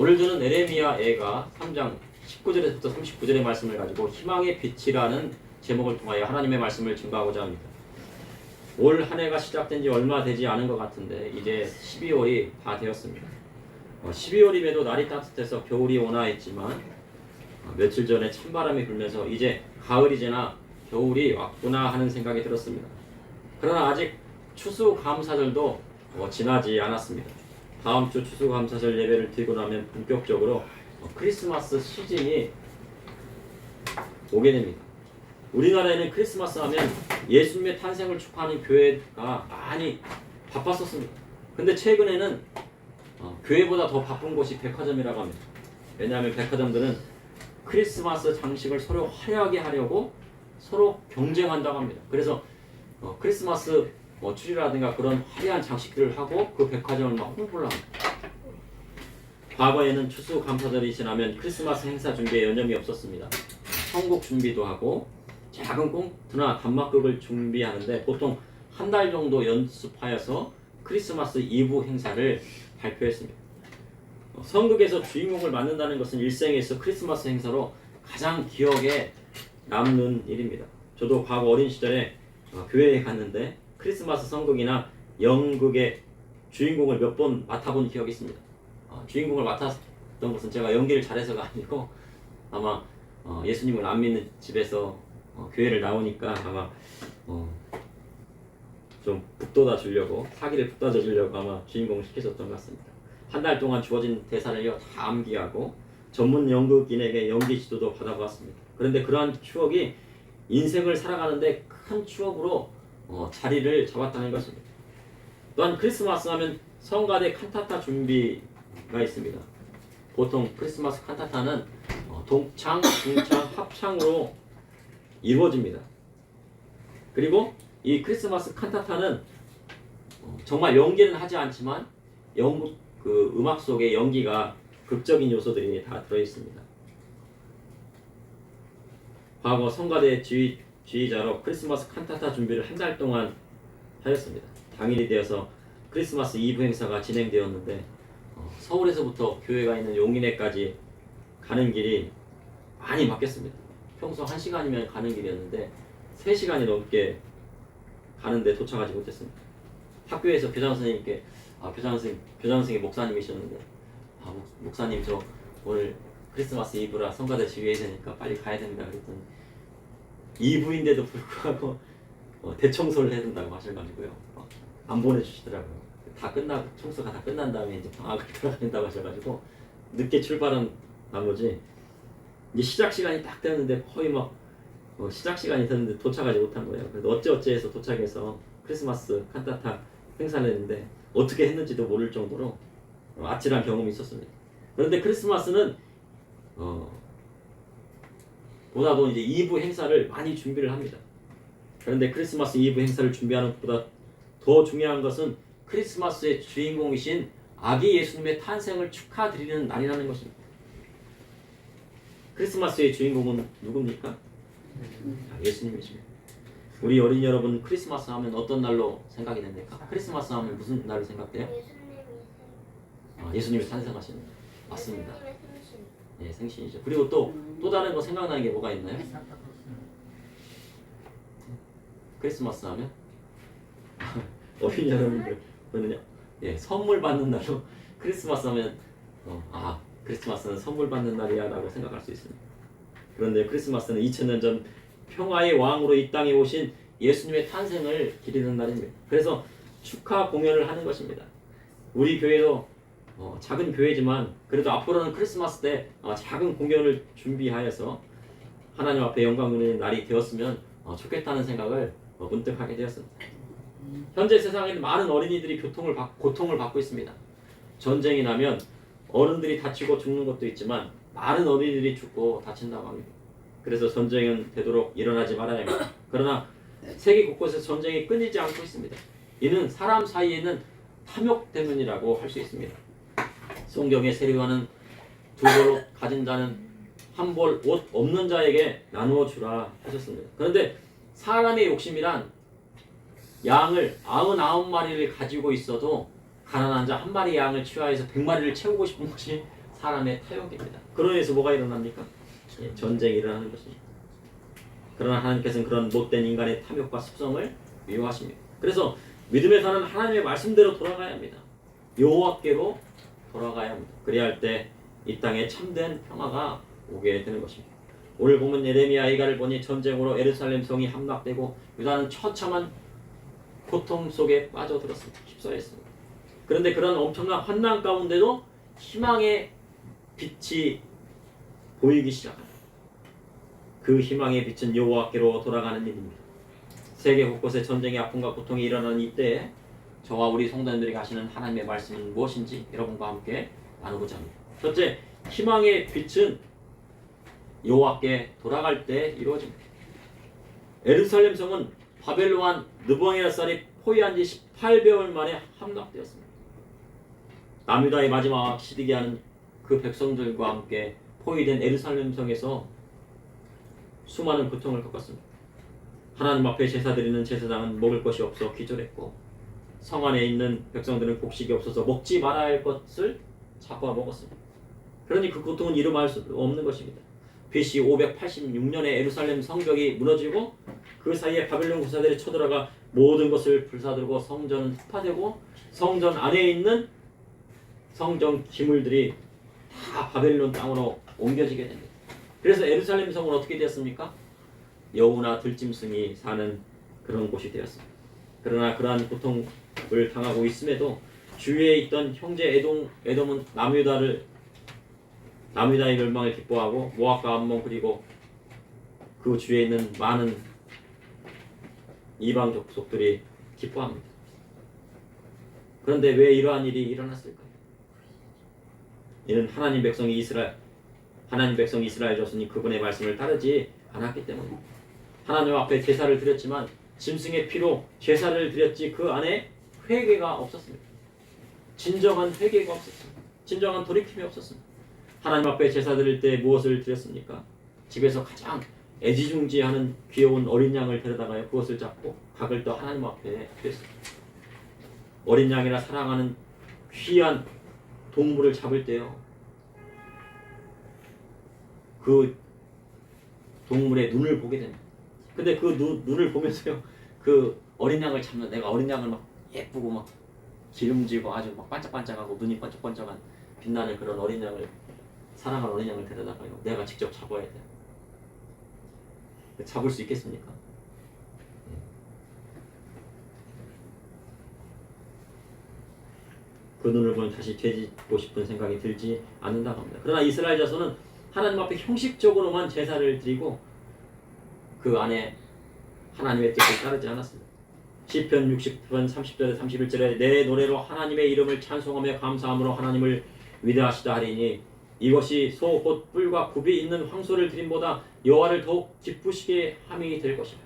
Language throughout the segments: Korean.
오늘들은 에레미야애가 3장 19절에서부터 39절의 말씀을 가지고 희망의 빛이라는 제목을 통하여 하나님의 말씀을 증거하고자 합니다. 올 한 해가 시작된 지 얼마 되지 않은 것 같은데 이제 12월이 다 되었습니다. 12월임에도 날이 따뜻해서 겨울이 오나 했지만 며칠 전에 찬바람이 불면서 이제 가을이 지나 겨울이 왔구나 하는 생각이 들었습니다. 그러나 아직 추수감사절도 지나지 않았습니다. 다음 주 추수감사절 예배를 드리고 나면 본격적으로 크리스마스 시즌이 오게 됩니다. 우리나라에는 크리스마스 하면 예수님의 탄생을 축하하는 교회가 많이 바빴었습니다. 근데 최근에는 교회보다 더 바쁜 곳이 백화점이라고 합니다. 왜냐하면 백화점들은 크리스마스 장식을 서로 화려하게 하려고 서로 경쟁한다고 합니다. 그래서 크리스마스 추리라든가 그런 화려한 장식들을 하고 그 백화점을 막 홍보를 합니다. 과거에는 추수감사절이 지나면 크리스마스 행사 준비에 여념이 없었습니다. 선곡 준비도 하고 작은 꽁트나 단막극을 준비하는데 보통 한 달 정도 연습하여서 크리스마스 이브 행사를 발표했습니다. 선극에서 주인공을 맡는다는 것은 일생에서 크리스마스 행사로 가장 기억에 남는 일입니다. 저도 과거 어린 시절에 교회에 갔는데 크리스마스 선극이나 연극의 주인공을 몇 번 맡아본 기억이 있습니다. 주인공을 맡았던 것은 제가 연기를 잘해서가 아니고 아마 예수님을 안 믿는 집에서 교회를 나오니까 아마 좀 북돋아 주려고 사기를 북돋아 주려고 아마 주인공을 시키셨던 것 같습니다. 한 달 동안 주어진 대사를요 다 암기하고 전문 연극인에게 연기 지도도 받아보았습니다. 그런데 그러한 추억이 인생을 살아가는데 큰 추억으로 자리를 잡았다는 것입니다. 또한 크리스마스 하면 성가대 칸타타 준비가 있습니다. 보통 크리스마스 칸타타는 동창, 중창, 합창으로 이루어집니다. 그리고 이 크리스마스 칸타타는 정말 연기는 하지 않지만 그 음악 속에 연기가 극적인 요소들이 다 들어있습니다. 과거 성가대 지휘자로 크리스마스 칸타타 준비를 한 달 동안 하였습니다. 당일이 되어서 크리스마스 이브 행사가 진행되었는데 서울에서부터 교회가 있는 용인에까지 가는 길이 많이 막혔습니다. 평소 1시간이면 가는 길이었는데 3시간이 넘게 가는데 도착하지 못했습니다. 학교에서 교장 선생님께 교장 선생님 목사님이셨는데 목사님 저 오늘 크리스마스 이브라 성가대 지휘해야 되니까 빨리 가야 됩니다. 그랬더니 이브인데도 불구하고 대청소를 해야 된다고 하셔가지고요 안 보내주시더라고요. 청소가 다 끝난 다음에 이제 방학을 들어간다고 하셔가지고 늦게 출발한 나머지 이제 시작 시간이 딱 되었는데 거의 막 시작 시간이 됐는데 도착하지 못한 거예요. 그래서 어찌어찌해서 도착해서 크리스마스 칸타타 행사를 했는데 어떻게 했는지도 모를 정도로 아찔한 경험이 있었습니다. 그런데 크리스마스는 보다도 이제 이브 행사를 많이 준비를 합니다. 그런데 크리스마스 이브 행사를 준비하는 것보다 더 중요한 것은 크리스마스의 주인공이신 아기 예수님의 탄생을 축하드리는 날이라는 것입니다. 크리스마스의 주인공은 누굽니까? 예수님이십니다. 우리 어린이 여러분 크리스마스 하면 어떤 날로 생각이 됩니까? 크리스마스 하면 무슨 날로 생각돼요? 예수님이 탄생하시는 날. 맞습니다. 예, 생신이죠. 그리고 또 다른 거 생각나는 게 뭐가 있나요? 크리스마스 하면 어린이 여러분들은요, 예, 선물 받는 날로 크리스마스 하면 크리스마스는 선물 받는 날이야라고 생각할 수 있습니다. 그런데 크리스마스는 2000년 전 평화의 왕으로 이 땅에 오신 예수님의 탄생을 기리는 날입니다. 그래서 축하 공연을 하는 것입니다. 우리 교회도 작은 교회지만 그래도 앞으로는 크리스마스 때 작은 공연을 준비하여서 하나님 앞에 영광 누리는 날이 되었으면 좋겠다는 생각을 문득 하게 되었습니다. 현재 세상에는 많은 어린이들이 고통을 받고 있습니다. 전쟁이 나면 어른들이 다치고 죽는 것도 있지만 많은 어린이들이 죽고 다친다고 합니다. 그래서 전쟁은 되도록 일어나지 말아야 합니다. 그러나 세계 곳곳에서 전쟁이 끊이지 않고 있습니다. 이는 사람 사이에는 탐욕 때문이라고 할 수 있습니다. 성경의 세례요한은 2벌 가진 자는 1벌 옷 없는 자에게 나누어 주라 하셨습니다. 그런데 사람의 욕심이란 양을 99마리를 가지고 있어도 가난한 자 한 마리 양을 취하여서 100마리를 채우고 싶은 것이 사람의 탐욕입니다. 그로 인해서 뭐가 일어납니까? 예, 전쟁이 일어나는 것입니다. 그러나 하나님께서는 그런 못된 인간의 탐욕과 습성을 미워하십니다. 그래서 믿음에 사는 하나님의 말씀대로 돌아가야 합니다. 여호와께로 돌아가야 합니다. 그래야 할 때 이 땅에 참된 평화가 오게 되는 것입니다. 오늘 보면 예레미야 이가를 보니 전쟁으로 예루살렘 성이 함락되고 유다는 처참한 고통 속에 빠져들었습니다. 휩싸였습니다. 그런데 그런 엄청난 환난 가운데도 희망의 빛이 보이기 시작합니다. 그 희망의 빛은 여호와께로 돌아가는 일입니다. 세계 곳곳에 전쟁의 아픔과 고통이 일어나는 이때에 저와 우리 성도님들이 가시는 하나님의 말씀은 무엇인지 여러분과 함께 나누고자 합니다. 첫째, 희망의 빛은 여호와께 돌아갈 때 이루어집니다. 예루살렘 성은 바벨론 느부갓네살이 포위한 지 18개월 만에 함락되었습니다. 남유다의 마지막 시드기야는 그 백성들과 함께 포위된 예루살렘 성에서 수많은 고통을 겪었습니다. 하나님 앞에 제사 드리는 제사장은 먹을 것이 없어 기절했고 성 안에 있는 백성들은 곡식이 없어서 먹지 말아야 할 것을 잡아 먹었습니다. 그러니 그 고통은 이루말 수 없는 것입니다. BC 586년에 예루살렘 성벽이 무너지고 그 사이에 바벨론 군사들이 쳐들어가 모든 것을 불사들고 성전은 흑파되고 성전 안에 있는 성전 기물들이 다 바벨론 땅으로 옮겨지게 됩니다. 그래서 예루살렘 성은 어떻게 되었습니까? 여우나 들짐승이 사는 그런 곳이 되었습니다. 그러나 그러한 고통을 당하고 있음에도 주위에 있던 형제 에돔은 남유다의 멸망을 기뻐하고 모압과 암몬 그리고 그 주위에 있는 많은 이방 족속들이 기뻐합니다. 그런데 왜 이러한 일이 일어났을까요? 이는 하나님 백성이 이스라엘 졌으니 그분의 말씀을 따르지 않았기 때문입니다. 하나님 앞에 제사를 드렸지만 짐승의 피로 제사를 드렸지 그 안에 회개가 없었습니다. 진정한 회개가 없었습니다. 진정한 돌이킴이 없었습니다. 하나님 앞에 제사 드릴 때 무엇을 드렸습니까? 집에서 가장 애지중지하는 귀여운 어린 양을 데려다가요 그것을 잡고 각을 떠 하나님 앞에 드렸습니다. 어린 양이라 사랑하는 귀한 동물을 잡을 때요 그 동물의 눈을 보게 됩니다. 근데 그 눈을 보면서요 그 어린 양을 잡는 내가 어린 양을 막 예쁘고 막 기름지고 아주 막 반짝반짝하고 눈이 번쩍번쩍한 빛나는 그런 어린 양을 사랑하는 어린 양을 데려다가요 내가 직접 잡아야 돼요. 잡을 수 있겠습니까? 그 눈을 보면 다시 되짚고 싶은 생각이 들지 않는다고 합니다. 그러나 이스라엘 자손은 하나님 앞에 형식적으로만 제사를 드리고 그 안에 하나님의 뜻을 따르지 않았습니다. 시편 60편 30절에 31절에 내 노래로 하나님의 이름을 찬송하며 감사함으로 하나님을 위대하시다 하리니 이것이 소 곧 뿔과 굽이 있는 황소를 드림보다 여호와를 더욱 기쁘시게 함이 될 것이다.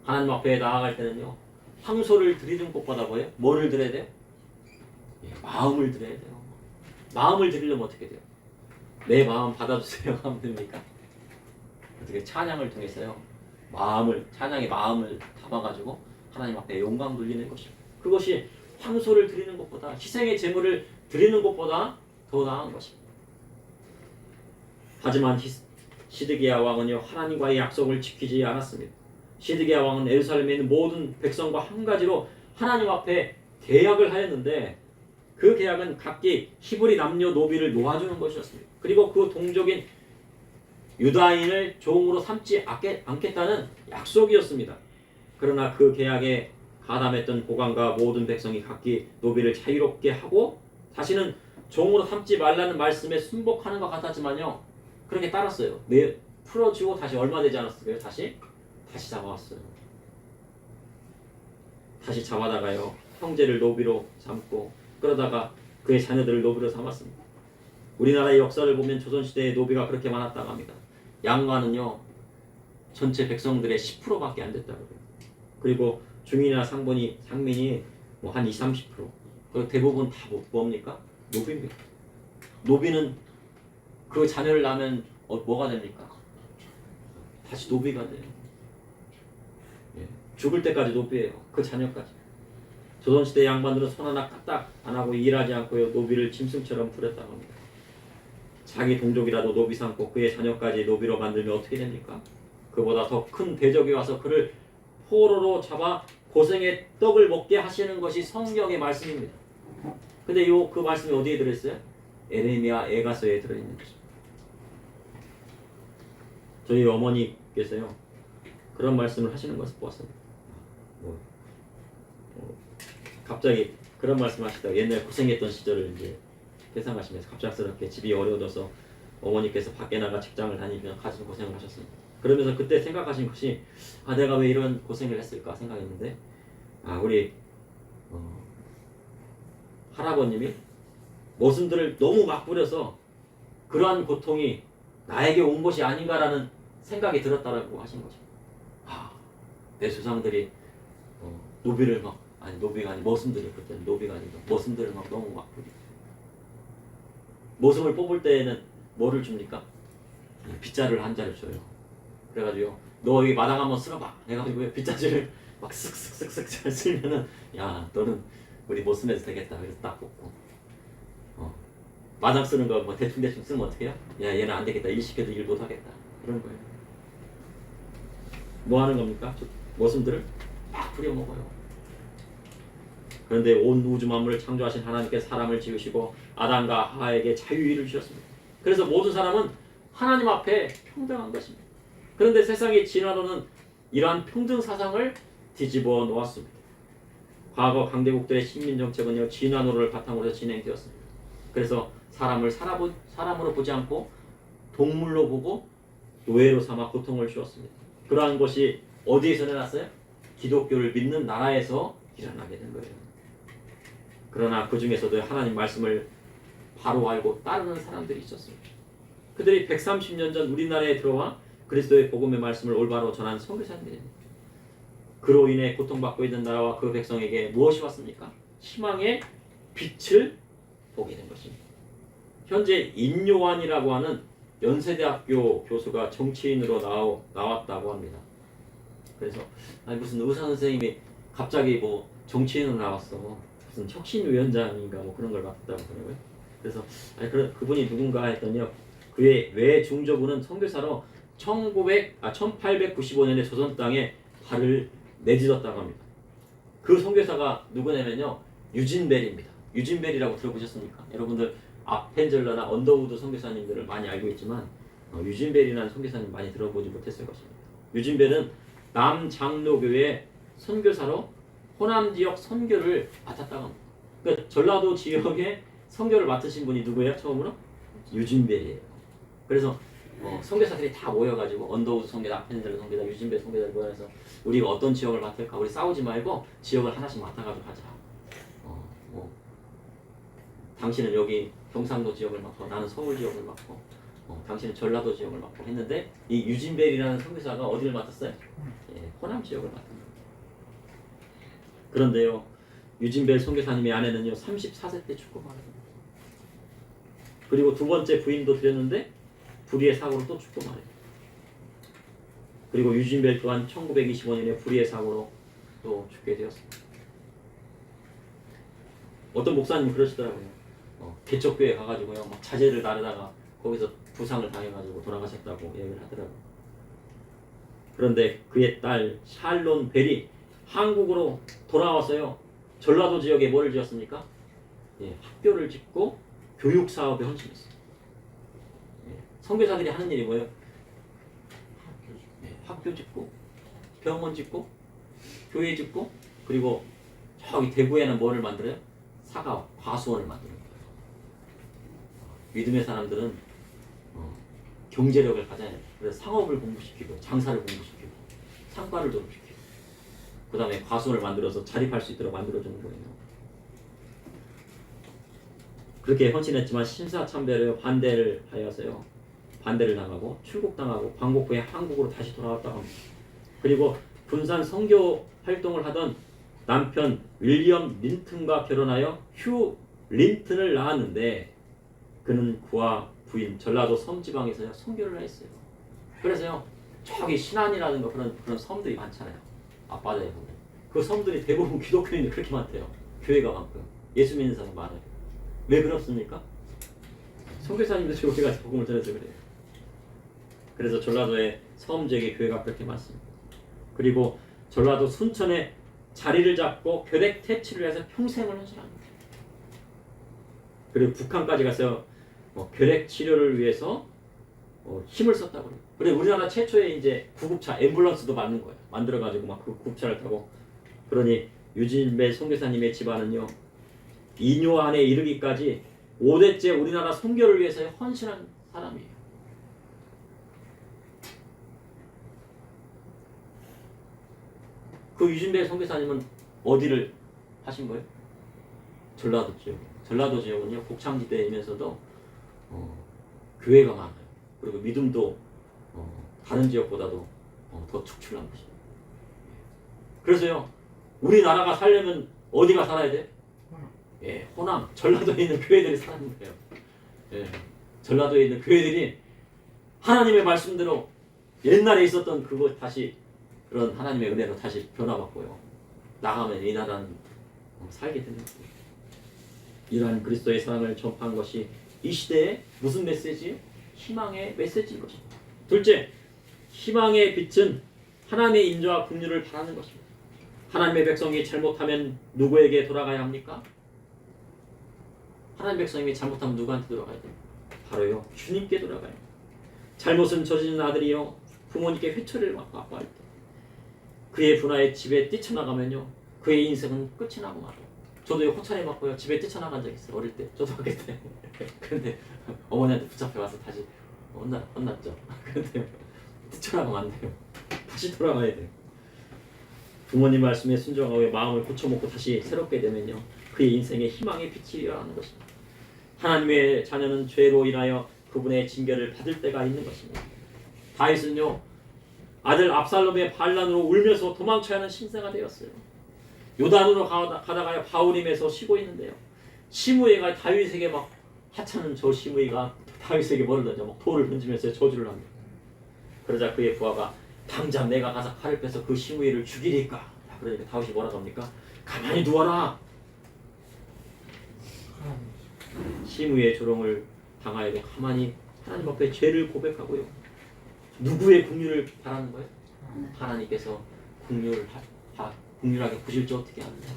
하나님 앞에 나아갈 때는요 황소를 드리는 것보다 뭐예요? 뭐를 드려야 돼요? 마음을 드려야 돼요. 마음을 드리려면 어떻게 돼요? 내 마음 받아주세요 하면 됩니까? 어떻게 찬양을 통해서요 찬양의 마음을 담아가지고 하나님 앞에 영광 돌리는 것입니다. 그것이 황소를 드리는 것보다 희생의 제물을 드리는 것보다 더 나은 것입니다. 하지만 시드기야 왕은요 하나님과의 약속을 지키지 않았습니다. 시드기야 왕은 예루살렘에 있는 모든 백성과 한 가지로 하나님 앞에 계약을 하였는데 그 계약은 각기 히브리 남녀 노비를 놓아주는 것이었습니다. 그리고 그 동족인 유다인을 종으로 삼지 않겠다는 약속이었습니다. 그러나 그 계약에 가담했던 고관과 모든 백성이 각기 노비를 자유롭게 하고 다시는 종으로 삼지 말라는 말씀에 순복하는 것 같았지만요 그렇게 따랐어요. 풀어주고 다시 얼마 되지 않았어요? 다시 잡아왔어요. 다시 잡아다가요 형제를 노비로 삼고 그러다가 그의 자녀들을 노비로 삼았습니다. 우리나라의 역사를 보면 조선시대에 노비가 그렇게 많았다고 합니다. 양반은요 전체 백성들의 10%밖에 안 됐다고 해요. 그리고 중인이나 상민이 뭐 한 20-30%. 그리고 대부분 다 뭡니까? 노비입니다. 노비는 그 자녀를 낳으면 뭐가 됩니까? 다시 노비가 돼요. 예. 죽을 때까지 노비예요. 그 자녀까지. 조선시대 양반들은 손 하나 까딱 안 하고 일하지 않고요 노비를 짐승처럼 부렸다고 합니다. 자기 동족이라도 노비 삼고 그의 자녀까지 노비로 만들면 어떻게 됩니까? 그보다 더 큰 대적이 와서 그를 포로로 잡아 고생의 떡을 먹게 하시는 것이 성경의 말씀입니다. 근데 그 말씀이 어디에 들어있어요? 에레미야 에가서에 들어있는 것입니다. 저희 어머니께서요 그런 말씀을 하시는 것을 보았습니다. 갑자기 그런 말씀하시다가 옛날 고생했던 시절을 이제 회상하시면서 갑작스럽게 집이 어려워져서 어머니께서 밖에 나가 직장을 다니며 가진 고생을 하셨습니다. 그러면서 그때 생각하신 것이 내가 왜 이런 고생을 했을까 생각했는데 우리 할아버님이 모순들을 너무 막 부려서 그러한 고통이 나에게 온 것이 아닌가라는 생각이 들었다라고 하신 거죠. 내 조상들이 노비를 막 노비가 아니 머슴들이 그때는 노비가 아니고 머슴들을 막 너무 막 부리고 머슴을 뽑을 때에는 뭐를 줍니까? 빗자루를 한 자루 줘요. 그래가지고 너 여기 마당 한번 쓸어봐 해가지고 빗자루를 막 쓱쓱쓱쓱 잘 쓸면은 야 너는 우리 머슴에서 되겠다. 그래서 딱 뽑고 마당 쓰는 거 뭐 대충 쓰면 어떻게 해요? 야 얘는 안 되겠다. 일 시켜도 일 못하겠다. 그런 거예요. 뭐 하는 겁니까? 머슴들을 막 부려먹어요. 그런데 온 우주 만물을 창조하신 하나님께서 사람을 지으시고 아담과 하와에게 자유의를 주셨습니다. 그래서 모든 사람은 하나님 앞에 평등한 것입니다. 그런데 세상의 진화론은 이러한 평등 사상을 뒤집어 놓았습니다. 과거 강대국들의 식민정책은요 진화론을 바탕으로 진행되었습니다. 그래서 사람을 사람으로 보지 않고 동물로 보고 노예로 삼아 고통을 주었습니다. 그러한 것이 어디에서 일어났어요? 기독교를 믿는 나라에서 일어나게 된 거예요. 그러나 그 중에서도 하나님 말씀을 바로 알고 따르는 사람들이 있었습니다. 그들이 130년 전 우리나라에 들어와 그리스도의 복음의 말씀을 올바로 전한 선교사님들입니다. 그로 인해 고통받고 있는 나라와 그 백성에게 무엇이 왔습니까? 희망의 빛을 보게 된 것입니다. 현재 임요한이라고 하는 연세대학교 교수가 정치인으로 나왔다고 합니다. 그래서 무슨 의사 선생님이 갑자기 뭐 정치인으로 나왔어. 무슨 혁신위원장인가 뭐 그런 걸 맡았다고 그러고요. 그래서 그분이 누군가 했더니요. 그의 외중조부는 선교사로 1895년에 조선 땅에 발을 내딛었다고 합니다. 그 선교사가 누구냐면요. 유진벨입니다. 유진벨이라고 들어보셨습니까? 여러분들 아펜젤러나 언더우드 선교사님들을 많이 알고 있지만 유진벨이라는 선교사님 많이 들어보지 못했을 것입니다. 유진벨은 남장로교회 선교사로 호남 지역 선교를 맡았다고 합니다. 그러니까 전라도 지역에 선교를 맡으신 분이 누구예요? 처음으로? 유진벨이에요. 그래서 선교사들이 다 모여가지고 언더우드 선교사, 아펜젤러 선교사, 유진벨 선교사를 모여서 우리가 어떤 지역을 맡을까? 우리 싸우지 말고 지역을 하나씩 맡아가지고 하자. 당신은 여기 경상도 지역을 맡고 나는 서울 지역을 맡고 당신은 전라도 지역을 맡고 했는데 이 유진벨이라는 선교사가 어디를 맡았어요? 호남 지역을 맡은 거예요. 그런데요 유진벨 선교사님의 아내는요 34세 때 죽고 말았습니다. 그리고 두 번째 부인도 드렸는데 불의의 사고로 또 죽고 말해요. 그리고 유진벨 또한 1925년에 불의의 사고로 또 죽게 되었습니다. 어떤 목사님이 그러시더라고요. 개척교회 가가지고요 막 자재를 나르다가 거기서 부상을 당해가지고 돌아가셨다고 얘기를 하더라고요. 그런데 그의 딸 샬론 벨이 한국으로 돌아와서요 전라도 지역에 뭐를 지었습니까? 학교를 짓고 교육 사업에 헌신했어요. 선교사들이 하는 일이 뭐예요? 학교 짓고 병원 짓고 교회 짓고 그리고 저기 대구에는 뭐를 만들어요? 사과 과수원을 만드는 거예요. 믿음의 사람들은 경제력을 가져야 돼요. 그래서 상업을 공부시키고 장사를 공부시키고 상과를 졸업시키고 그 다음에 과수원을 만들어서 자립할 수 있도록 만들어주는 거예요. 그렇게 헌신했지만 신사참배를 반대를 하여서요. 반대를 당하고 출국당하고 광복 후에 한국으로 다시 돌아왔다고 합니다. 그리고 분산 선교 활동을 하던 남편 윌리엄 린튼과 결혼하여 휴 린튼을 낳았는데 그는 그와 부인 전라도 섬지방에서 선교를 했어요. 그래서요 저기 신안이라든가 그런 섬들이 많잖아요. 앞바다에 보면 그 섬들이 대부분 기독교인이 그렇게 많대요. 교회가 많고요. 예수 믿는 사람 많아요. 왜 그렇습니까? 선교사님도 저기 가서 복음을 전해서 그래요. 그래서 전라도에 섬지역에 교회가 그렇게 많습니다. 그리고 전라도 순천에 자리를 잡고 교대 퇴치를 해서 평생을 헌신합니다. 그리고 북한까지 가서 결핵 치료를 위해서 힘을 썼다고 그래요. 그리고 우리나라 최초의 이제 구급차 앰뷸런스도 만든 거예요. 만들어가지고 막 그 구급차를 타고. 그러니 유진배 선교사님의 집안은요, 이뇨 안에 이르기까지 5대째 우리나라 선교를 위해서 헌신한 사람이에요. 그 유진배 선교사님은 어디를 하신 거예요? 전라도 지역. 전라도 지역은요, 곡창지대이면서도 교회가 많아요. 그리고 믿음도 다른 지역보다도 더 축출한 것입니다. 그래서요, 우리나라가 살려면 어디가 살아야 돼? 예, 호남, 전라도에 있는 교회들이 사는 거예요. 예, 전라도에 있는 교회들이 하나님의 말씀대로 옛날에 있었던 그거 다시 그런 하나님의 은혜로 다시 변화받고요. 나가면 이 나라는 살게 되는 거예요. 이러한 그리스도의 사랑을 전파한 것이 이 시대의 무슨 메시지? 희망의 메시지인 것입니다. 둘째, 희망의 빛은 하나님의 인자와 긍휼을 바라는 것입니다. 하나님의 백성이 잘못하면 누구에게 돌아가야 합니까? 하나님의 백성이 잘못하면 누구한테 돌아가야 돼요? 바로요, 주님께 돌아가요. 잘못은 저지른 아들이요, 부모님께 회초리를 맞고 아파할 때 그의 분하에 집에 뛰쳐나가면요, 그의 인생은 끝이 나고 말아요. 저도 호차에 맞고요, 집에 뛰쳐나간 적 있어요. 어릴 때, 저도 학교 때. 그런데 어머니한테 붙잡혀가서 다시 혼났죠. 그런데 뛰쳐나가면 안 돼요. 다시 돌아가야 돼요. 부모님 말씀에 순종하고 마음을 고쳐먹고 다시 새롭게 되면요, 그의 인생에 희망의 빛이 일어나는 것입니다. 하나님의 자녀는 죄로 인하여 그분의 징계를 받을 때가 있는 것입니다. 다윗은요, 아들 압살롬의 반란으로 울면서 도망쳐야 하는 신세가 되었어요. 요단으로 가다가 바울임에서 쉬고 있는데요, 시므이가 다윗에게 막 하찮은 저 시므이가 다윗에게 뭐를 던져 막 돌을 던지면서 저주를 합니다. 그러자 그의 부하가 당장 내가 가서 칼을 빼서 그 시므이를 죽이리까. 그러니까 다윗이 뭐라고 합니까? 가만히 누워라. 시므이의 조롱을 당하여도 가만히 하나님 앞에 죄를 고백하고요, 누구의 긍휼을 바라는 거예요? 하나님께서 긍휼하게 보실지 어떻게 합니까?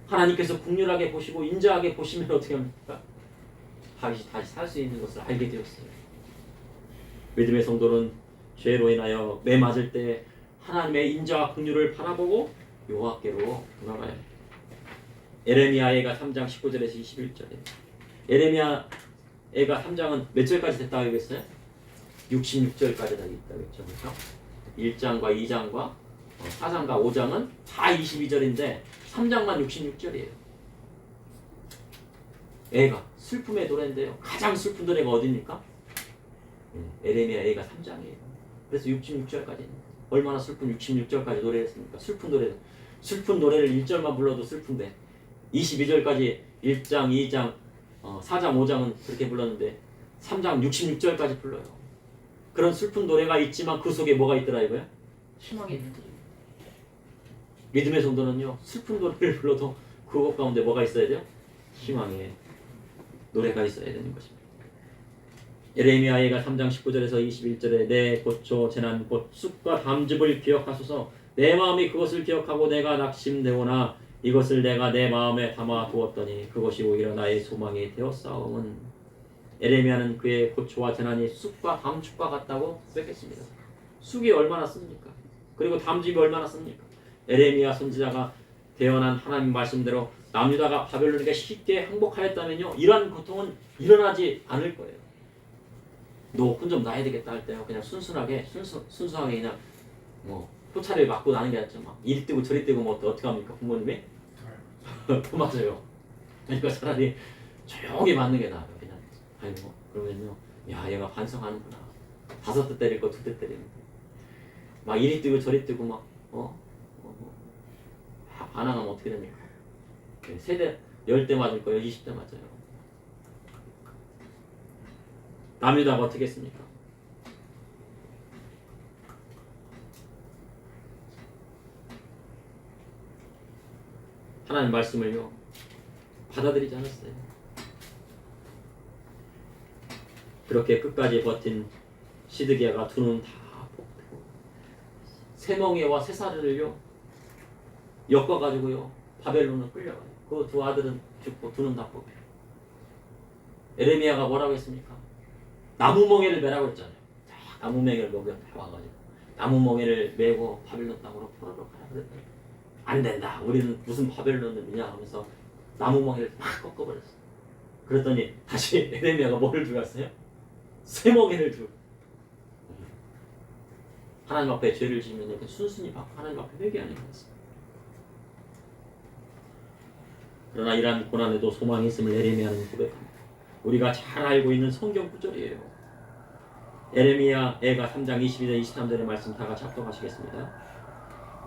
하나님께서 긍휼하게 보시고 인자하게 보시면 어떻게 합니까? 다시 살 수 있는 것을 알게 되었어요. 믿음의 성도는 죄로 인하여 매 맞을 때 하나님의 인자와 긍휼을 바라보고 여호와께로 돌아가야 합니다. 에레미야가 3장 19절에서 21절에 에레미야가 3장은 몇 절까지 됐다고 했어요? 66절까지 다 있다고 했죠. 그렇죠? 1장과 2장과 4장과 5장은 다 22절인데 3장만 66절이에요. 애가 슬픔의 노래인데요, 가장 슬픈 노래가 어디입니까? 에레미야 애가 3장이에요. 그래서 66절까지 얼마나 슬픈 66절까지 노래했습니까? 슬픈 노래를 1절만 불러도 슬픈데 22절까지 1장, 2장, 4장, 5장은 그렇게 불렀는데 3장 66절까지 불러요. 그런 슬픈 노래가 있지만 그 속에 뭐가 있더라 이거야? 희망의 빛들이. 믿음의 성도는요, 슬픈 노래를 불러도 그것 가운데 뭐가 있어야 돼요? 희망의 노래가 있어야 되는 것입니다. 예레미야가 3장 19절에서 21절에 내 고초 재난 곧 쑥과 담즙을 기억하소서. 내 마음이 그것을 기억하고 내가 낙심되오나 이것을 내가 내 마음에 담아 두었더니 그것이 오히려 나의 소망이 되었사오면. 에레미야는 그의 고초와 재난이 쑥과 담즙과 같다고 고백했습니다. 쑥이 얼마나 씁니까? 그리고 담즙이 얼마나 씁니까? 에레미야 선지자가 대언한 하나님 말씀대로 남유다가 바벨론에게 쉽게 항복하였다면요, 이러한 고통은 일어나지 않을 거예요. 너 혼 좀 놔야 되겠다 할 때요, 그냥 순수하게 그냥 포차를 맞고 나는 게 낫죠. 막 이리 뜨고 저리 뜨고 뭐 어떻게 합니까 부모님이? 맞아요. 그러니까 차라리 조용히 맞는 게 나아요. 그냥 아이고 그러면요, 야 얘가 반성하는구나. 5대 때릴 거 2대 때리는 막 이리 뜨고 저리 뜨고 막 반항하면 어떻게 됩니까? 세대 10대 맞을 거예요, 20대 맞아요. 남유다가 어떻게 했습니까? 하나님 말씀을요 받아들이지 않았어요. 그렇게 끝까지 버틴 시드기야가 두 눈 다 뽑히고 세 멍에와 세 사르를요 엮어가지고요 바벨론을 끌려가요. 그 두 아들은 죽고 두 눈 다 뽑혀요. 에레미야가 뭐라고 했습니까? 나무 멍에를 매라고 했잖아요. 자, 나무 멍에를 먹여 다 와가지고 나무 멍에를 메고 바벨론 땅으로 포로로 가라 그랬더니 안 된다. 우리는 무슨 바벨론을 미냐 하면서 나무 멍에를 막 꺾어버렸어. 그랬더니 다시 에레미야가 뭐를 주었어요? 새 멍에를 주. 하나님 앞에 죄를 지으면 이렇게 순순히 받고 하나님 앞에 회개하는 거였어요. 그러나 이러한 고난에도 소망이 있음을 에레미야는 고백합니다. 우리가 잘 알고 있는 성경 구절이에요. 에레미야 애가 3장 22절 23절의 말씀 다 같이 합독하시겠습니다.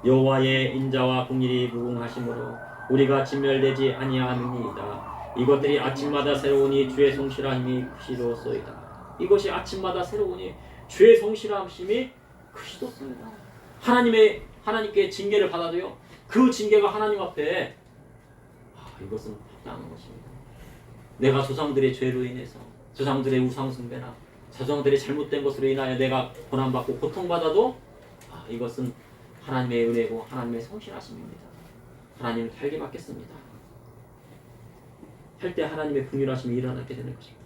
여호와의 인자와 공일이 무궁하심으로 우리가 진멸되지 아니하느니이다. 이것들이 아침마다 새로우니 주의 성실함이 크시도소이다. 이것이 아침마다 새로우니 주의 성실함이 크시도소이다. 하나님께 징계를 받아도요 그 징계가 하나님 앞에 이것은 합당한 것입니다. 내가 조상들의 죄로 인해서 조상들의 우상숭배나 조상들의 잘못된 것으로 인하여 내가 고난받고 고통받아도 이것은 하나님의 은혜고 하나님의 성실하심입니다. 하나님을 달게 받겠습니다. 할 때 하나님의 긍휼하심이 일어나게 되는 것입니다.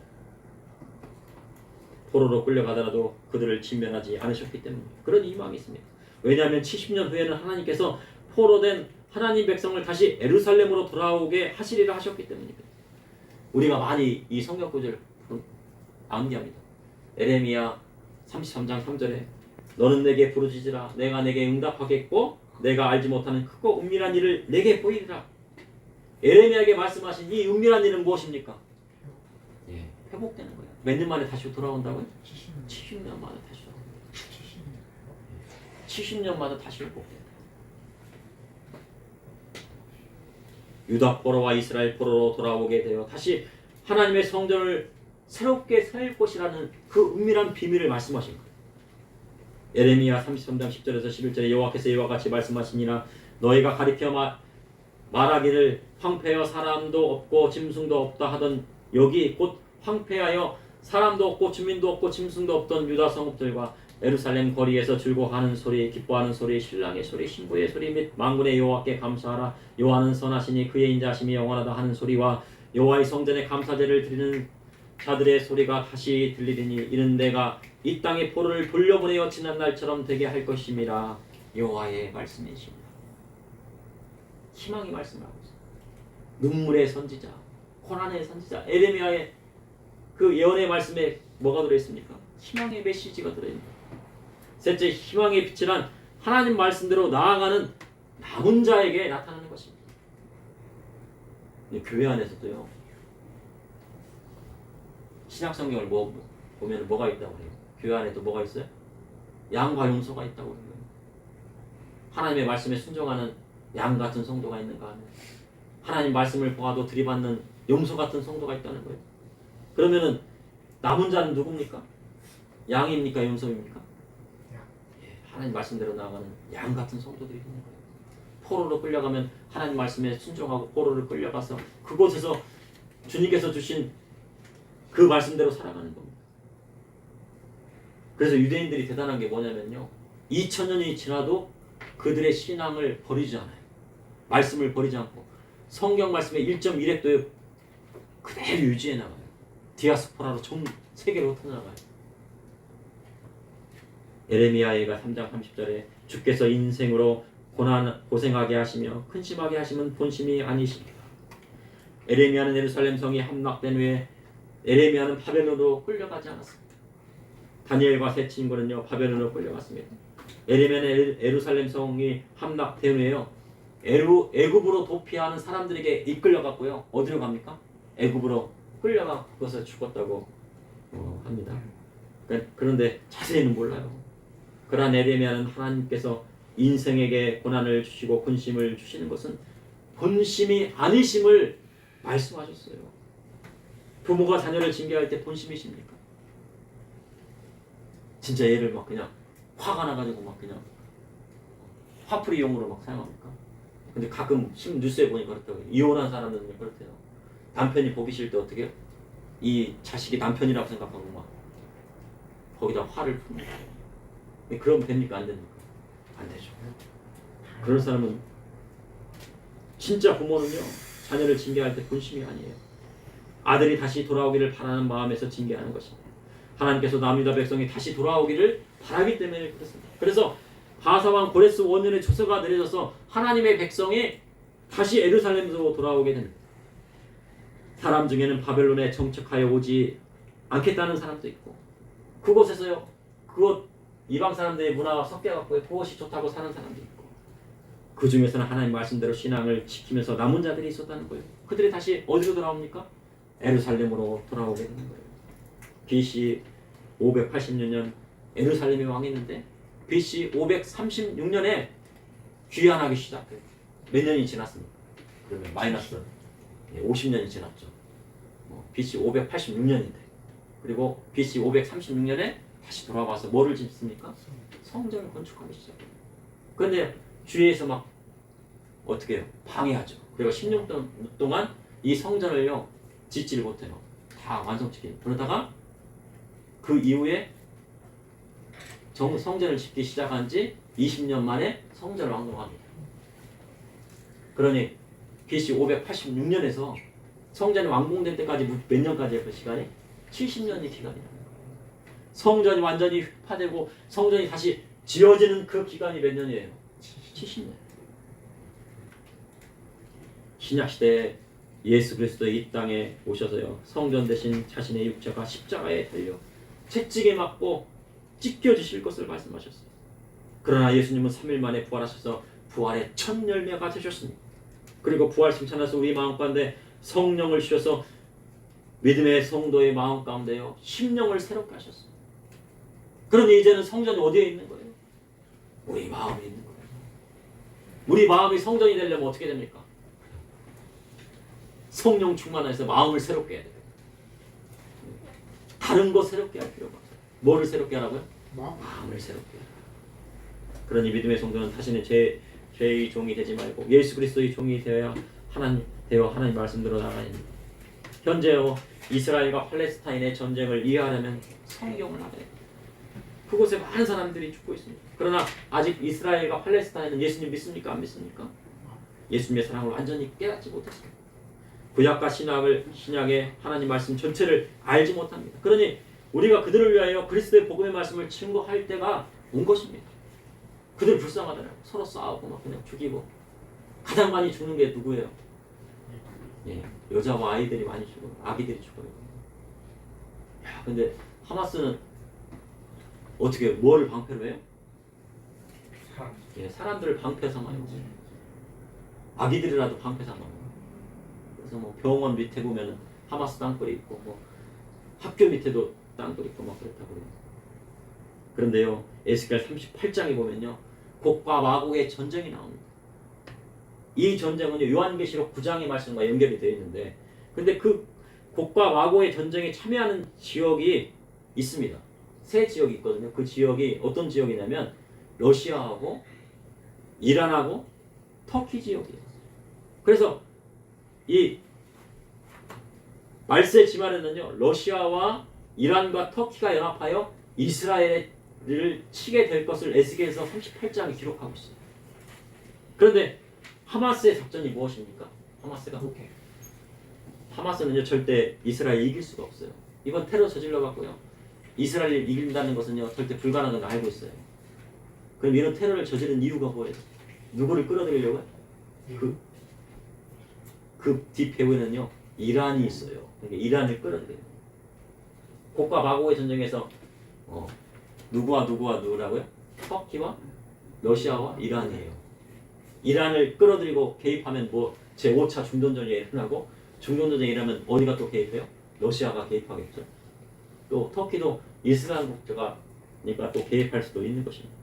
포로로 끌려가더라도 그들을 진멸하지 않으셨기 때문에 그런 희망이 있습니다. 왜냐하면 70년 후에는 하나님께서 포로된 하나님 백성을 다시 예루살렘으로 돌아오게 하시리라 하셨기 때문입니다. 우리가 많이 이 성경 구절을 암기합니다. 에레미야 33장 3절에 너는 내게 부르짖으라 내가 내게 응답하겠고 내가 알지 못하는 크고 은밀한 일을 내게 보이리라. 에레미야에게 말씀하신 이 은밀한 일은 무엇입니까? 회복되는 거예요. 몇 년 만에 다시 돌아온다고요? 70년 만에 다시 돌아옵니다. 70년마다 다시 회복돼요. 유다 포로와 이스라엘 포로로 돌아오게 되어 다시 하나님의 성전을 새롭게 세울 것이라는 그 은밀한 비밀을 말씀하신 거예요. 에레미야 33장 10절에서 11절에 여호와께서 이와 같이 말씀하시니라 너희가 가리켜 말하기를 황폐하여 사람도 없고 짐승도 없다 하던 여기 곧 황폐하여 사람도 없고 주민도 없고 짐승도 없던 유다 성읍들과 예루살렘 거리에서 즐거워하는 소리, 기뻐하는 소리, 신랑의 소리, 신부의 소리 및 만군의 여호와께 감사하라. 여호와는 선하시니 그의 인자심이 영원하다 하는 소리와 여호와의 성전에 감사제를 드리는 자들의 소리가 다시 들리리니 이는 내가 이 땅의 포로를 돌려보내어 지난 날처럼 되게 할 것임이라. 여호와의 말씀이십니다. 희망의 말씀을 하고 있습니다. 눈물의 선지자, 고난의 선지자 에레미야의 그 예언의 말씀에 뭐가 들어있습니까? 희망의 메시지가 들어있습니다. 셋째, 희망의 빛이란 하나님 말씀대로 나아가는 남은 자에게 나타나는 것입니다. 교회 안에서도요. 신약성경을 보면 뭐가 있다고 해요? 교회 안에도 뭐가 있어요? 양과 용소가 있다고 해요. 하나님의 말씀에 순종하는 양 같은 성도가 있는가 하면 하나님 말씀을 보아도 들이받는 용소 같은 성도가 있다는 거예요. 그러면은 남은 자는 누굽니까? 양입니까? 용소입니까? 하나님 말씀대로 나아가는 양 같은 성도들이 있는 거예요. 포로로 끌려가면 하나님 말씀에 순종하고 포로를 끌려가서 그곳에서 주님께서 주신 그 말씀대로 살아가는 겁니다. 그래서 유대인들이 대단한 게 뭐냐면요. 2000년이 지나도 그들의 신앙을 버리지 않아요. 말씀을 버리지 않고 성경 말씀의 1.1획도에 그대로 유지해 나가요. 디아스포라로 전 세계로 흩어나가요. 에레미야가 3장 30절에 주께서 인생으로 고생하게 하시며 근심하게 하시면 본심이 아니십니다. 에레미야는 예루살렘 성이 함락된 후에 에레미야는 바벨론으로 끌려가지 않았습니다. 다니엘과 세 친구는요 바벨론으로 끌려갔습니다. 에레미야는 예루살렘 성이 함락된 후에요 애굽으로 도피하는 사람들에게 이끌려갔고요. 어디로 갑니까? 애굽으로 끌려가 그것을 죽었다고 합니다. 그런데 자세히는 몰라요. 그러한 에레미야는 하나님께서 인생에게 고난을 주시고 근심을 주시는 것은 본심이 아니심을 말씀하셨어요. 부모가 자녀를 징계할 때 본심이십니까? 진짜 얘를 막 그냥 화가 나가지고 막 그냥 화풀이용으로 막 사용합니까? 근데 가끔 뉴스에 보니까 그렇다고요. 이혼한 사람들은 그렇대요. 남편이 보기 싫을 때 어떻게 해요? 이 자식이 남편이라고 생각하고 막 거기다 화를 푸는 거예요. 그러면 됩니까? 안 됩니까? 안 되죠. 그런 사람은 진짜 부모는요 자녀를 징계할 때 본심이 아니에요. 아들이 다시 돌아오기를 바라는 마음에서 징계하는 것입니다. 하나님께서 남유다 백성이 다시 돌아오기를 바라기 때문에 그렇습니다. 그래서 바사왕 고레스 원년의 조서가 내려져서 하나님의 백성이 다시 예루살렘으로 돌아오게 됩니다. 사람 중에는 바벨론에 정착하여 오지 않겠다는 사람도 있고 그곳에서요 그곳 이방 사람들의 문화와 섞여갖고 그것이 좋다고 사는 사람도 있고 그 중에서는 하나님 말씀대로 신앙을 지키면서 남은 자들이 있었다는 거예요. 그들이 다시 어디로 돌아옵니까? 예루살렘으로 돌아오게 되는 거예요. BC 586년 예루살렘이 왕했는데 BC 536년에 귀환하기 시작해요. 몇 년이 지났습니까? 그러면 마이너스 50년이 지났죠. BC 586년인데 그리고 BC 536년에 다시 돌아와서 뭐를 짓습니까? 성전을 건축하기 시작해요. 그런데 주위에서 막 어떻게 해요? 방해하죠. 그리고 10년 동안 이 성전을요 짓지를 못해요. 다 완성시키는. 그러다가 그 이후에 성전을 짓기 시작한 지 20년 만에 성전을 완공합니다. 그러니 BC 586년에서 성전이 완공될 때까지 몇 년까지의 그 시간이? 70년의 기간이라는 거예요. 성전이 완전히 휘파되고 성전이 다시 지어지는 그 기간이 몇 년이에요? 70년. 신약시대에 예수 그리스도의 이 땅에 오셔서요 성전 대신 자신의 육체가 십자가에 달려 채찍에 맞고 찢겨지실 것을 말씀하셨어요. 그러나 예수님은 3일 만에 부활하셔서 부활의 첫 열매가 되셨습니다. 그리고 부활 승천하서 우리 마음 가운데 성령을 주셔서 믿음의 성도의 마음 가운데요 심령을 새롭게 하셨어요. 그러니 이제는 성전이 어디에 있는 거예요? 우리 마음에 있는 거예요. 우리 마음이 성전이 되려면 어떻게 됩니까? 성령 충만해서 마음을 새롭게 해야 돼요. 다른 거 새롭게 할 필요가 없어요. 뭐를 새롭게 하라고요? 마음을 새롭게 하라. 그러니 믿음의 성도는 다시는 죄의 종이 되지 말고 예수 그리스도의 종이 되어야 하나님 말씀대로 나가야 합니다. 현재요 이스라엘과 팔레스타인의 전쟁을 이해하려면 성경을 알아야 돼요. 그곳에 많은 사람들이 죽고 있습니다. 그러나 아직 이스라엘과 팔레스타인은 예수님 믿습니까? 안 믿습니까? 예수님의 사랑을 완전히 깨닫지 못했습니다. 구약과 신약의 하나님 말씀 전체를 알지 못합니다. 그러니 우리가 그들을 위하여 그리스도의 복음의 말씀을 증거할 때가 온 것입니다. 그들 불쌍하더라고요. 서로 싸우고 막 그냥 죽이고 가장 많이 죽는 게 누구예요? 여자와 아이들이 많이 죽어요. 아기들이 죽어요. 야, 근데 하마스는 어떻게 뭐를 방패로 해요? 사람들을 방패 삼아요. 아기들이라도 방패 삼아요. 그래서 뭐 병원 밑에 보면은 하마스 땅굴이 있고 뭐 학교 밑에도 땅굴이 있고 막 그렇다고 그래요. 그런데요 에스겔 38장에 보면요 곡과 마곡의 전쟁이 나옵니다. 이 전쟁은 요한계시록 9장의 말씀과 연결이 되어 있는데 근데 그 곡과 마곡의 전쟁에 참여하는 지역이 있습니다. 세 지역이 있거든요. 그 지역이 어떤 지역이냐면 러시아하고 이란하고 터키 지역이에요. 그래서 이 말세 지말에는요 러시아와 이란과 터키가 연합하여 이스라엘을 치게 될 것을 에스겔서 38장이 기록하고 있어요. 그런데 하마스의 작전이 무엇입니까? 하마스는요 절대 이스라엘 이길 수가 없어요. 이번 테러 저질러 갖고요 이스라엘을 이긴다는 것은요 절대 불가능한 걸 알고 있어요. 그럼 이런 테러를 저지른 이유가 뭐예요? 누구를 끌어들이려고요? 그 뒷배후에는요 이란이 있어요. 그러니까 이란을 끌어들여요. 곡과 마곡의 전쟁에서 누구와 누구라고요? 터키와 러시아와 이란이에요. 이란을 끌어들이고 개입하면 뭐 제5차 중동전쟁이 일어나고 중동전쟁이 일어나면 어디가 또 개입해요? 러시아가 개입하겠죠. 또 터키도 이슬람 국가니까 또 개입할 수도 있는 것입니다.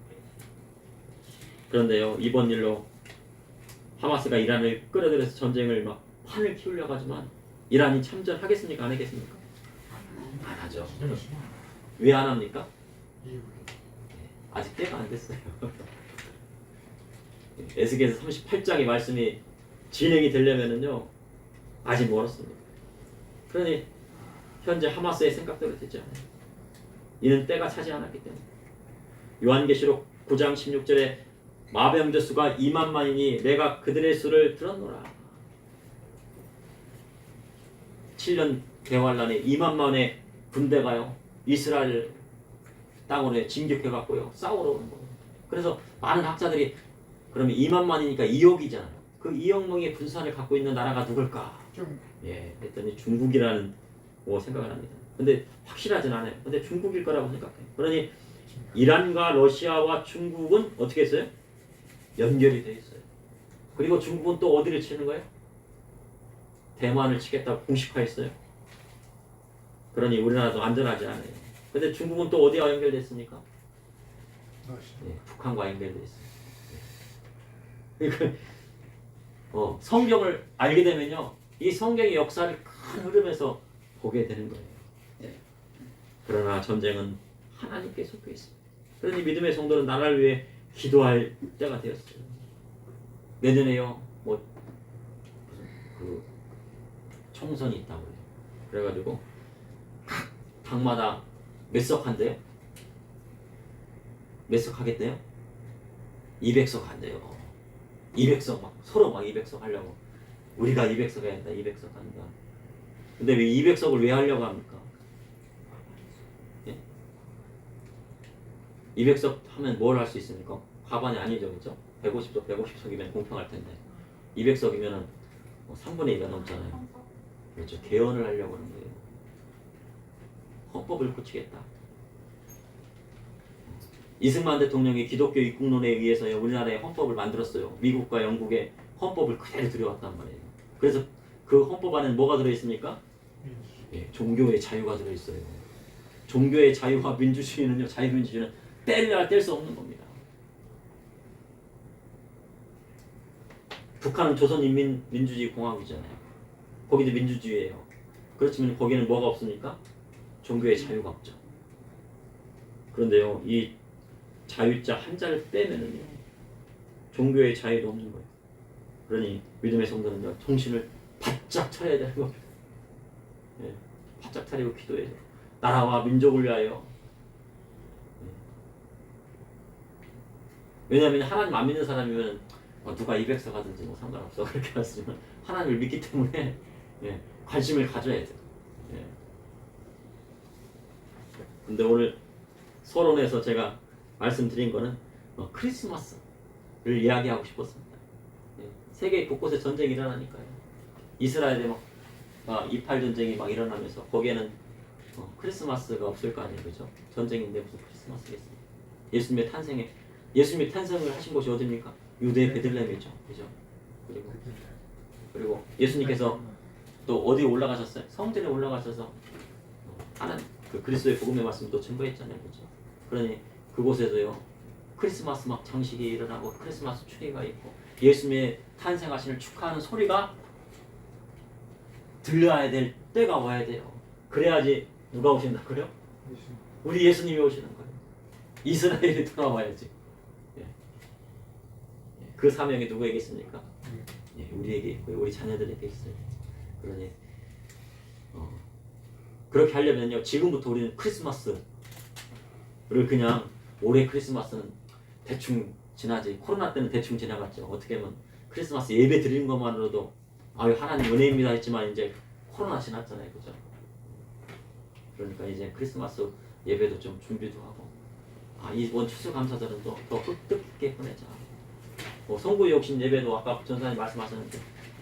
그런데요 이번 일로 하마스가 이란을 끌어들여서 전쟁을 막 판을 키우려고 하지만 이란이 참전하겠습니까? 안 하겠습니까? 안 하죠. 왜 안 합니까? 아직 때가 안 됐어요. 에스겔서 38장의 말씀이 진행이 되려면은요 아직 멀었습니다. 그러니 현재 하마스의 생각대로 되지 않아요. 이는 때가 차지 않았기 때문에. 요한계시록 9장 16절에 마병자 수가 2만만이니 내가 그들의 수를 들었노라. 7년 대환란에 2만만의 군대가요 이스라엘 땅으로 진격해갖고요 싸우러 오는 거예요. 그래서 많은 학자들이 그러면 2만만이니까 2억이잖아요. 그 2억 명의 군사를 갖고 있는 나라가 누굴까? 예, 했더니 중국이라는 생각을 합니다. 근데 확실하진 않아요. 근데 중국일 거라고 생각해요. 그러니 이란과 러시아와 중국은 어떻게 했어요? 연결이 돼 있어요. 그리고 중국은 또 어디를 치는 거예요? 대만을 치겠다고 공식화했어요. 그러니 우리나라도 안전하지 않아요. 근데 중국은 또 어디와 연결됐습니까? 네, 북한과 연결돼 있어요. 그러니까 성경을 알게 되면요, 이 성경의 역사를 큰 흐름에서 보게 되는 거예요. 네. 그러나 전쟁은 하나님께 속해 있습니다. 그러니 믿음의 성도는 나라를 위해 기도할 때가 되었어요. 내년에요, 그 총선이 있다고요. 그래가지고 각 당마다 몇 석 한대요? 몇 석 하겠대요? 200석 한대요. 200석 막 서로 막 200석 하려고. 우리가 200석 해야 한다. 200석 한다. 근데 왜 200석을 왜 하려고 합니까? 예? 200석 하면 뭘 할 수 있습니까? 과반이 아니죠, 그렇죠? 150석, 150석이면 공평할 텐데 200석이면은 3분의 2가 넘잖아요. 그렇죠. 개헌을 하려고 하는 거예요. 헌법을 고치겠다. 이승만 대통령이 기독교 입국론에 의해서 우리나라의 헌법을 만들었어요. 미국과 영국의 헌법을 그대로 들여왔단 말이에요. 그래서 그 헌법 안에는 뭐가 들어있습니까? 예, 종교의 자유가 들어있어요. 종교의 자유와 민주주의는요, 자유민주주의는 뗄래야 뗄 수 없는 겁니다. 북한은 조선인민민주주의공화국이잖아요. 거기도 민주주의예요. 그렇지만 거기는 뭐가 없습니까? 종교의 자유가 없죠. 그런데요, 이 자유자 한자를 빼면은요, 종교의 자유도 없는 거예요. 그러니 믿음의 성도는요, 정신을 바짝 차려야 되는 겁니다. 예, 바짝 차리고 기도해요. 나라와 민족을 위하여. 왜냐하면 하나님 안 믿는 사람이면 누가 200석 하든지 상관없어 그렇게 하시면 하나님을 믿기 때문에 관심을 가져야 돼요. 근데 오늘 서론에서 제가 말씀드린 거는 크리스마스를 이야기하고 싶었습니다. 세계 곳곳에 전쟁이 일어나니까요. 이스라엘에 막 이팔 전쟁이 막 일어나면서 거기에는 크리스마스가 없을 거 아니에요, 그죠? 전쟁인데 무슨 크리스마스겠습니까? 예수님이 탄생을 하신 곳이 어디입니까? 유대 베들레헴이죠, 그죠? 그리고 예수님께서 또 어디 올라가셨어요? 성전에 올라가셔서 하나님 그 그리스도의 복음의 말씀 또 증거했잖아요, 그죠? 그러니 그곳에서요 크리스마스 막 장식이 일어나고 크리스마스 추리가 있고 예수님의 탄생하신을 축하하는 소리가 들려야 될 때가 와야 돼요. 그래야지 누가 오신다고요? 우리 예수님이 오시는 거예요. 이스라엘이 돌아와야지. 그 사명이 누구에게 있습니까? 우리에게 있고요. 우리 자녀들에게 있어요. 그러니 그렇게 하려면요, 지금부터 우리는 크리스마스를 그냥 올해 크리스마스는 대충 지나지. 코로나 때는 대충 지나갔죠. 어떻게 하면 크리스마스 예배 드리는 것만으로도 하나님 은혜입니다 했지만 이제 코로나 지났잖아요, 그죠? 그러니까 이제 크리스마스 예배도 좀 준비도 하고 이번 추수감사절은 더 흑득있게 보내자. 성부 욕심 예배도 아까 전사님 말씀하셨는데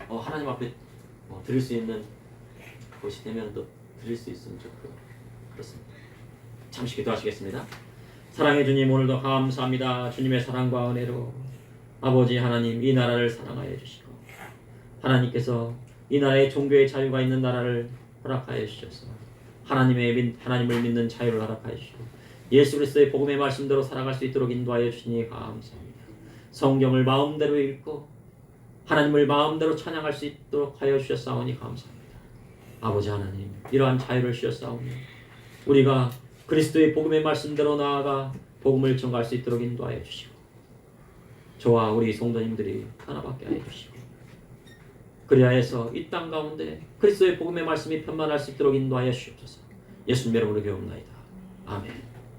하나님 앞에 드릴 수 있는 곳이 되면 또 드릴 수 있으면 좋고 그렇습니다. 잠시 기도하시겠습니다. 사랑해 주님, 오늘도 감사합니다. 주님의 사랑과 은혜로 아버지 하나님, 이 나라를 사랑하여 주시고 하나님께서 이 나라에 종교의 자유가 있는 나라를 허락하여 주셔서 하나님을 믿는 자유를 허락하여 주시고 예수 그리스도의 복음의 말씀대로 살아갈 수 있도록 인도하여 주시니 감사합니다. 성경을 마음대로 읽고 하나님을 마음대로 찬양할 수 있도록 하여 주셨사오니 감사합니다. 아버지 하나님, 이러한 자유를 주셨사오니 우리가 그리스도의 복음의 말씀대로 나아가 복음을 전가할 수 있도록 인도하여 주시고 저와 우리 성도님들이 하나밖에 하여 주시고 그리하여서 이 땅 가운데 그리스도의 복음의 말씀이 편만할 수 있도록 인도하여 주옵소서. 예수님의 이름으로 기도합니다. 아멘.